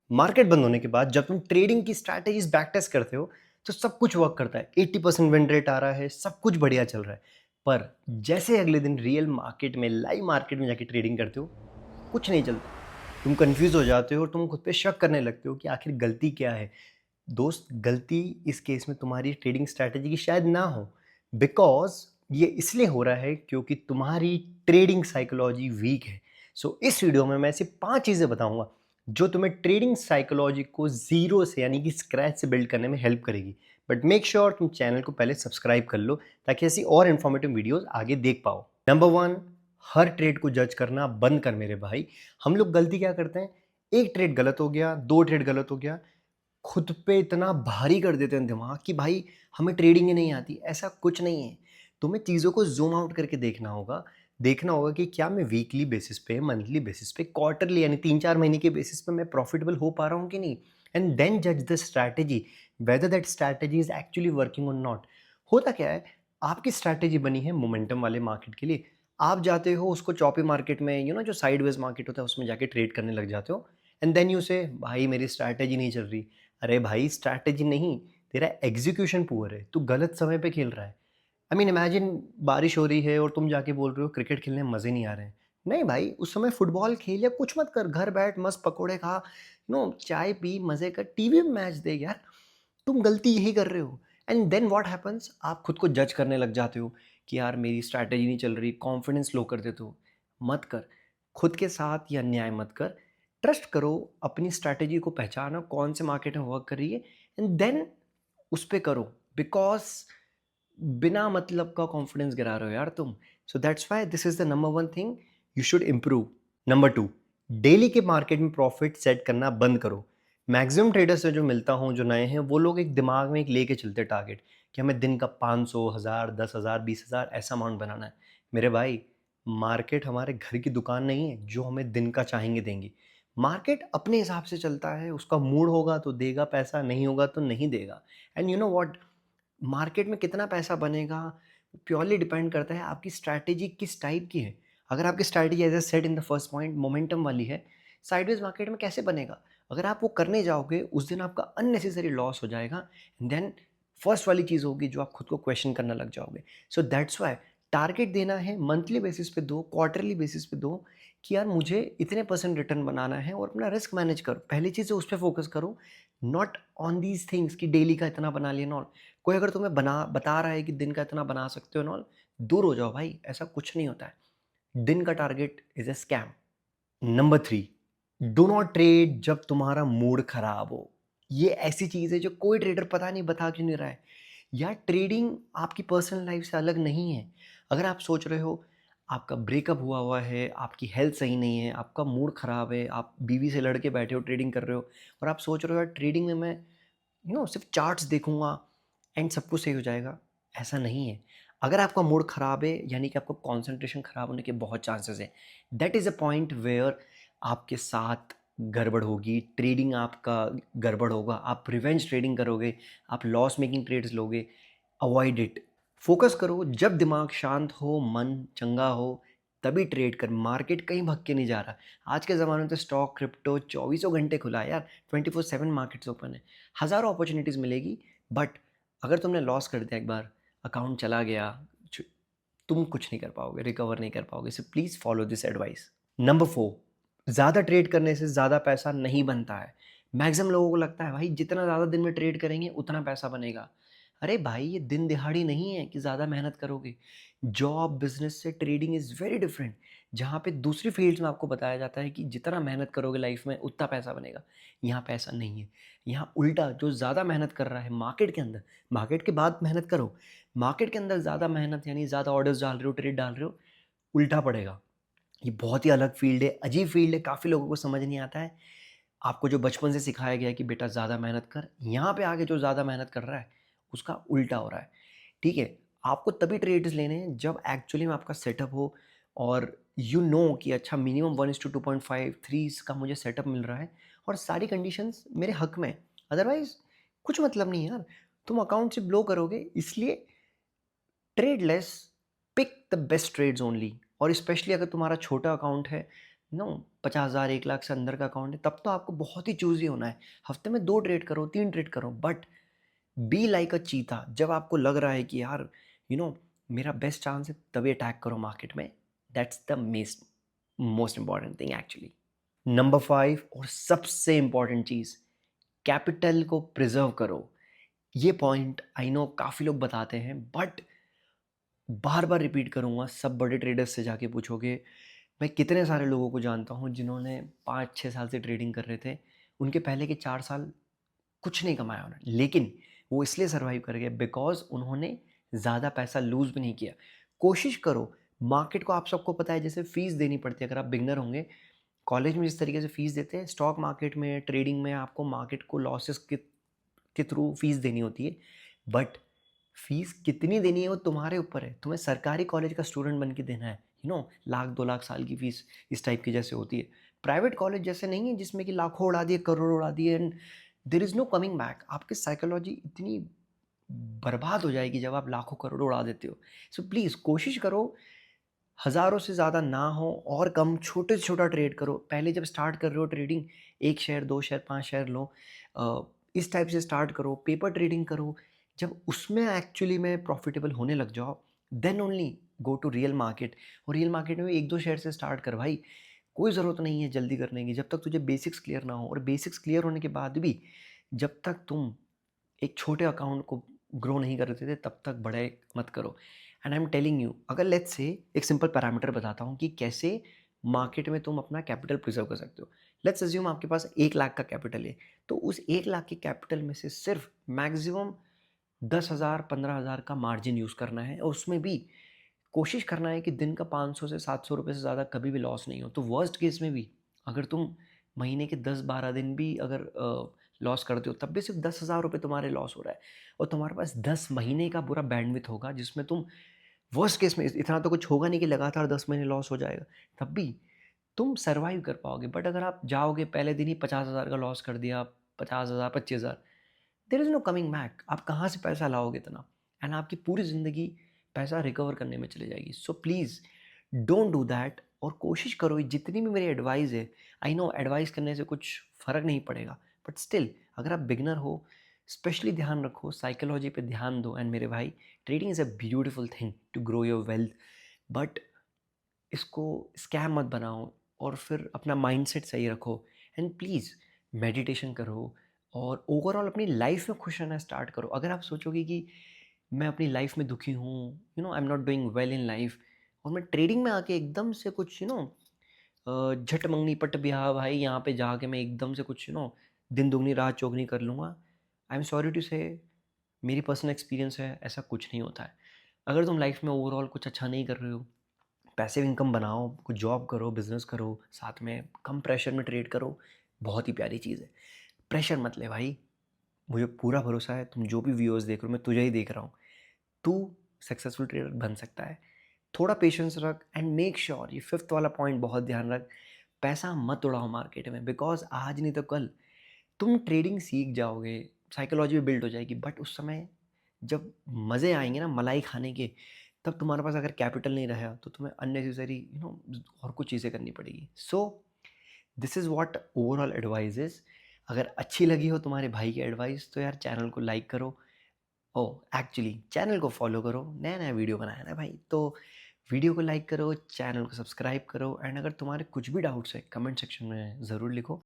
Market बंद होने के बाद जब तुम ट्रेडिंग की स्ट्रैटेजीज बैक टेस्ट करते हो तो सब कुछ वर्क करता है, 80% विन रेट आ रहा है, सब कुछ बढ़िया चल रहा है। पर जैसे अगले दिन रियल मार्केट में, लाइव मार्केट में जाके ट्रेडिंग करते हो, कुछ नहीं चलता। तुम कंफ्यूज हो जाते हो, तुम खुद पे शक करने लगते हो कि आखिर गलती क्या है। दोस्त, गलती इस केस में तुम्हारी ट्रेडिंग स्ट्रैटेजी की शायद ना हो, बिकॉज ये इसलिए हो रहा है क्योंकि तुम्हारी ट्रेडिंग साइकोलॉजी वीक है। सो इस वीडियो में मैं सिर्फ 5 चीज़ें बताऊंगा जो तुम्हें ट्रेडिंग साइकोलॉजी को जीरो से यानी कि स्क्रैच से बिल्ड करने में हेल्प करेगी। बट मेक श्योर तुम चैनल को पहले सब्सक्राइब कर लो ताकि ऐसी और इन्फॉर्मेटिव वीडियोस आगे देख पाओ। नंबर 1, हर ट्रेड को जज करना बंद कर मेरे भाई। हम लोग गलती क्या करते हैं, एक ट्रेड गलत हो गया, दो ट्रेड गलत हो गया, खुद पे इतना भारी कर देते हैं दिमाग कि भाई हमें ट्रेडिंग ही नहीं आती। ऐसा कुछ नहीं है। तुम्हें चीज़ों को जूम आउट करके देखना होगा कि क्या मैं वीकली बेसिस पे, मंथली बेसिस पे, क्वार्टरली यानी 3-4 महीने के बेसिस पे मैं प्रॉफिटेबल हो पा रहा हूँ कि नहीं। एंड देन जज the strategy whether that strategy is actually working और नॉट। होता क्या है, आपकी स्ट्रैटेजी बनी है मोमेंटम वाले मार्केट के लिए। आप जाते हो उसको चॉपी मार्केट में, जो साइडवेज मार्केट होता है उसमें जाके ट्रेड करने लग जाते हो। एंड देन यू से भाई मेरी स्ट्रैटेजी नहीं चल रही। अरे भाई, स्ट्रैटेजी नहीं, तेरा एग्जीक्यूशन पुअर है, तू गलत समय पे खेल रहा है। आई मीन इमेजिन, बारिश हो रही है और तुम जाके बोल रहे हो क्रिकेट खेलने में मज़े नहीं आ रहे हैं। नहीं भाई, उस समय फुटबॉल खेल या कुछ मत कर, घर बैठ मस्त पकोड़े खा, चाय पी, मज़े कर, टीवी में मैच देख यार। तुम गलती यही कर रहे हो। एंड देन व्हाट हैपन्स, आप खुद को जज करने लग जाते हो कि यार मेरी स्ट्रैटेजी नहीं चल रही, कॉन्फिडेंस लो कर देते हो। मत कर, खुद के साथ या अन्याय मत कर। ट्रस्ट करो, अपनी स्ट्रैटेजी को पहचानो कौन से मार्केट में वर्क कर रही है, एंड देन उस पे करो। बिकॉज बिना मतलब का कॉन्फिडेंस गिरा रहे हो यार तुम। So that's why this is the number 1 thing you should improve. Number 2, daily के मार्केट में प्रॉफिट सेट करना बंद करो। मैक्सिमम ट्रेडर्स से जो मिलता हूँ, जो नए हैं, वो लोग एक दिमाग में एक लेके चलते टारगेट कि हमें दिन का 500, 1000, 10,000, 20,000 ऐसा अमाउंट बनाना है। मेरे भाई, मार्केट हमारे घर की दुकान नहीं है जो हमें दिन का चाहेंगे देंगे। मार्केट अपने हिसाब से चलता है, उसका मूड होगा तो देगा पैसा, नहीं होगा तो नहीं देगा। And you know what, market में कितना पैसा बनेगा प्योरली डिपेंड करता है आपकी स्ट्रैटेजी किस टाइप की है। अगर आपकी strategy as a set in the first point momentum वाली है, साइडवेज मार्केट में कैसे बनेगा। अगर आप वो करने जाओगे उस दिन आपका अननेसेसरी लॉस हो जाएगा। देन फर्स्ट वाली चीज़ होगी जो आप खुद को क्वेश्चन करना लग जाओगे। सो दैट्स वाई टारगेट देना है, मंथली बेसिस पे दो, क्वार्टरली बेसिस पे दो, कि यार मुझे इतने परसेंट रिटर्न बनाना है, और अपना रिस्क मैनेज करो। पहली चीज़ है उस पर फोकस करो, नॉट ऑन दीज थिंग्स कि डेली का इतना बना लिया नॉल। कोई अगर तुम्हें बता रहा है कि दिन का इतना बना सकते हो नॉल, दूर हो जाओ भाई, ऐसा कुछ नहीं होता है। दिन का target is a scam. Number 3, do not trade जब तुम्हारा मूड खराब हो। ये ऐसी चीज़ है जो कोई ट्रेडर पता नहीं बता क्यों नहीं रहा है। यार ट्रेडिंग आपकी पर्सनल लाइफ से अलग नहीं है। अगर आप सोच रहे हो आपका ब्रेकअप हुआ हुआ है, आपकी हेल्थ सही नहीं है, आपका मूड ख़राब है, आप बीवी से लड़ के बैठे हो, ट्रेडिंग कर रहे हो, और आप सोच रहे हो यार ट्रेडिंग में मैं सिर्फ चार्ट्स देखूंगा एंड सब कुछ सही हो जाएगा, ऐसा नहीं है। अगर आपका मूड ख़राब है यानी कि आपका कॉन्सेंट्रेशन ख़राब होने के बहुत चांसेस है। That is a point where आपके साथ गड़बड़ होगी, ट्रेडिंग आपका गड़बड़ होगा, आप रिवेंज ट्रेडिंग करोगे, आप लॉस मेकिंग ट्रेड्स लोगे। Avoid it. फोकस करो जब दिमाग शांत हो, मन चंगा हो, तभी ट्रेड कर। मार्केट कहीं भग के नहीं जा रहा। आज के ज़माने में तो स्टॉक, क्रिप्टो 24 घंटे खुला है यार, 24/7 मार्केट्स ओपन है, हज़ारों अपॉर्चुनिटीज़ मिलेगी। बट अगर तुमने लॉस कर दिया एक बार, अकाउंट चला गया, तुम कुछ नहीं कर पाओगे, रिकवर नहीं कर पाओगे। So please follow this advice. Number 4, ज़्यादा ट्रेड करने से ज़्यादा पैसा नहीं बनता है। मैक्सिमम लोगों को लगता है भाई जितना ज़्यादा दिन में ट्रेड करेंगे उतना पैसा बनेगा। अरे भाई, ये दिन दिहाड़ी नहीं है कि ज़्यादा मेहनत करोगे। जॉब, बिजनेस से ट्रेडिंग इज़ वेरी डिफरेंट। जहाँ पे दूसरी फील्ड्स में आपको बताया जाता है कि जितना मेहनत करोगे लाइफ में उतना पैसा बनेगा, यहाँ पैसा नहीं है। यहाँ उल्टा, जो ज़्यादा मेहनत कर रहा है मार्केट के अंदर, मार्केट के बाद मेहनत करो, मार्केट के अंदर ज़्यादा मेहनत यानी ज़्यादा ऑर्डर्स डाल रहे हो, ट्रेड डाल रहे हो, उल्टा पड़ेगा। ये बहुत ही अलग फील्ड है, अजीब फील्ड है, काफ़ी लोगों को समझ नहीं आता है। आपको जो बचपन से सिखाया गया है कि बेटा ज़्यादा मेहनत कर, यहाँ पे आके जो ज़्यादा मेहनत कर रहा है उसका उल्टा हो रहा है। ठीक है, आपको तभी ट्रेड्स लेने हैं जब एक्चुअली में आपका सेटअप हो, और कि अच्छा मिनिमम 1:2.5 3 का मुझे सेटअप मिल रहा है, और सारी कंडीशंस मेरे हक में। अदरवाइज कुछ मतलब नहीं यार, तुम अकाउंट से ब्लो करोगे। इसलिए trade less, pick the best trades only. और स्पेशली अगर तुम्हारा छोटा अकाउंट है नो 50,000 1 लाख से अंदर का अकाउंट है, तब तो आपको बहुत ही चूजी होना है। हफ्ते में 2 ट्रेड करो, 3 ट्रेड करो, बट बी लाइक अ चीता। जब आपको लग रहा है कि यार यू नो मेरा बेस्ट चांस है, तभी अटैक करो मार्केट में। That's the most important thing actually. Number 5 और सबसे इंपॉर्टेंट चीज़, कैपिटल को प्रिजर्व करो। ये पॉइंट आई नो काफ़ी लोग बताते हैं, बट बार बार रिपीट करूँगा। सब बड़े ट्रेडर्स से जाके पूछोगे, मैं कितने सारे लोगों को जानता हूँ जिन्होंने 5-6 साल से ट्रेडिंग कर रहे थे, उनके पहले के 4 साल कुछ नहीं कमाया उन्होंने, लेकिन वो इसलिए सर्वाइव कर गए बिकॉज उन्होंने ज़्यादा पैसा लूज भी नहीं किया। कोशिश करो, मार्केट को आप सबको पता है जैसे फीस देनी पड़ती है। अगर आप बिगनर होंगे, कॉलेज में जिस तरीके से फीस देते हैं, स्टॉक मार्केट में, ट्रेडिंग में आपको मार्केट को लॉसेस के थ्रू फीस देनी होती है। बट फीस कितनी देनी है वो तुम्हारे ऊपर है। तुम्हें सरकारी कॉलेज का स्टूडेंट बन के देना है, लाख 2 लाख साल की फीस इस टाइप की जैसे होती है। प्राइवेट कॉलेज जैसे नहीं है जिसमें कि लाखों उड़ा दिए, करोड़ों उड़ा दिए, and there is no coming back. आपकी साइकोलॉजी इतनी बर्बाद हो जाएगी जब आप लाखों करोड़ों उड़ा देते हो। सो प्लीज़ कोशिश करो, हज़ारों से ज़्यादा ना हो और कम, छोटे से छोटा ट्रेड करो। पहले जब स्टार्ट कर रहे हो ट्रेडिंग, 1 शेयर 2 शेयर 5 शेयर लो, इस टाइप से स्टार्ट करो, पेपर ट्रेडिंग करो। जब उसमें एक्चुअली में प्रॉफिटेबल होने लग जाओ, then only go to real market. और रियल मार्केट में भी 1-2 शेयर से स्टार्ट कर भाई। कोई ज़रूरत नहीं है जल्दी करने की, जब तक तुझे बेसिक्स क्लियर ना हो। और बेसिक्स क्लियर होने के बाद भी जब तक तुम एक छोटे अकाउंट को ग्रो नहीं कर रहे थे, तब तक बड़े मत करो। And I am telling you, अगर लेट्स से एक सिंपल पैरामीटर बताता हूँ कि कैसे मार्केट में तुम अपना कैपिटल प्रिजर्व कर सकते हो। लेट्स अज्यूम आपके पास 1 लाख का कैपिटल है, तो उस 1 लाख के कैपिटल में से सिर्फ मैक्सिमम 10,000 15,000 का मार्जिन यूज़ करना है। और उसमें भी कोशिश करना है कि दिन का 500 से 700 रुपये से ज़्यादा कभी भी लॉस नहीं हो। तो वर्स्ट केस में भी अगर तुम महीने के 10-12 दिन भी अगर लॉस करते हो, तब भी सिर्फ 10,000 रुपये तुम्हारे लॉस हो रहा है। और तुम्हारे पास 10 महीने का पूरा बैंडविथ होगा जिसमें तुम वर्स्ट केस में, इतना तो कुछ होगा नहीं कि लगातार 10 महीने लॉस हो जाएगा, तब भी तुम सर्वाइव कर पाओगे। बट अगर आप जाओगे पहले दिन ही 50,000 का लॉस कर दिया, 50,000 25,000, there is no coming back. आप कहाँ से पैसा लाओगे इतना? एंड आपकी पूरी ज़िंदगी पैसा रिकवर करने में चली जाएगी। So please don't do that. और कोशिश करो, जितनी भी मेरी एडवाइस है, आई नो एडवाइस करने से कुछ फ़र्क नहीं पड़ेगा, बट स्टिल अगर आप बिगनर हो, स्पेशली ध्यान रखो, साइकोलॉजी पे ध्यान दो। एंड मेरे भाई, trading is a beautiful thing to grow your wealth, but इसको स्कैम मत बनाओ। और फिर अपना माइंडसेट सही रखो। एंड प्लीज़ मेडिटेशन करो और ओवरऑल अपनी लाइफ में खुश रहना स्टार्ट करो। अगर आप सोचोगे कि मैं अपनी लाइफ में दुखी हूँ, I am not doing well in life, और मैं ट्रेडिंग में आके एकदम से कुछ झट मंगनी पट ब्याह भाई, यहाँ पे जाके मैं एकदम से कुछ दिन दुगनी रात चौगनी कर लूँगा। आई एम सॉरी टू से, मेरी पर्सनल एक्सपीरियंस है, ऐसा कुछ नहीं होता है। अगर तुम लाइफ में ओवरऑल कुछ अच्छा नहीं कर रहे हो, पैसिव इनकम बनाओ, कुछ जॉब करो, बिजनेस करो, साथ में कम प्रेशर में ट्रेड करो, बहुत ही प्यारी चीज़ है। प्रेशर मत ले भाई, मुझे पूरा भरोसा है, तुम जो भी व्यूअर्स देख रहे हो, मैं तुझे ही देख रहा हूँ, तू सक्सेसफुल ट्रेडर बन सकता है। थोड़ा पेशेंस रख एंड मेक श्योर, ये फिफ्थ वाला पॉइंट बहुत ध्यान रख, पैसा मत उड़ाओ मार्केट में। बिकॉज आज नहीं तो कल तुम ट्रेडिंग सीख जाओगे, साइकोलॉजी भी बिल्ड हो जाएगी, बट उस समय जब मज़े आएंगे ना मलाई खाने के, तब तुम्हारे पास अगर कैपिटल नहीं रहा तो तुम्हें अननेसेसरी और कुछ चीज़ें करनी पड़ेगी। So this is what overall advice is. अगर अच्छी लगी हो तुम्हारे भाई की एडवाइस, तो यार चैनल को लाइक करो। ओ एक्चुअली चैनल को फॉलो करो, नया नया वीडियो बनाया ना भाई, तो वीडियो को लाइक करो, चैनल को सब्सक्राइब करो। एंड अगर तुम्हारे कुछ भी डाउट्स है, कमेंट सेक्शन में ज़रूर लिखो।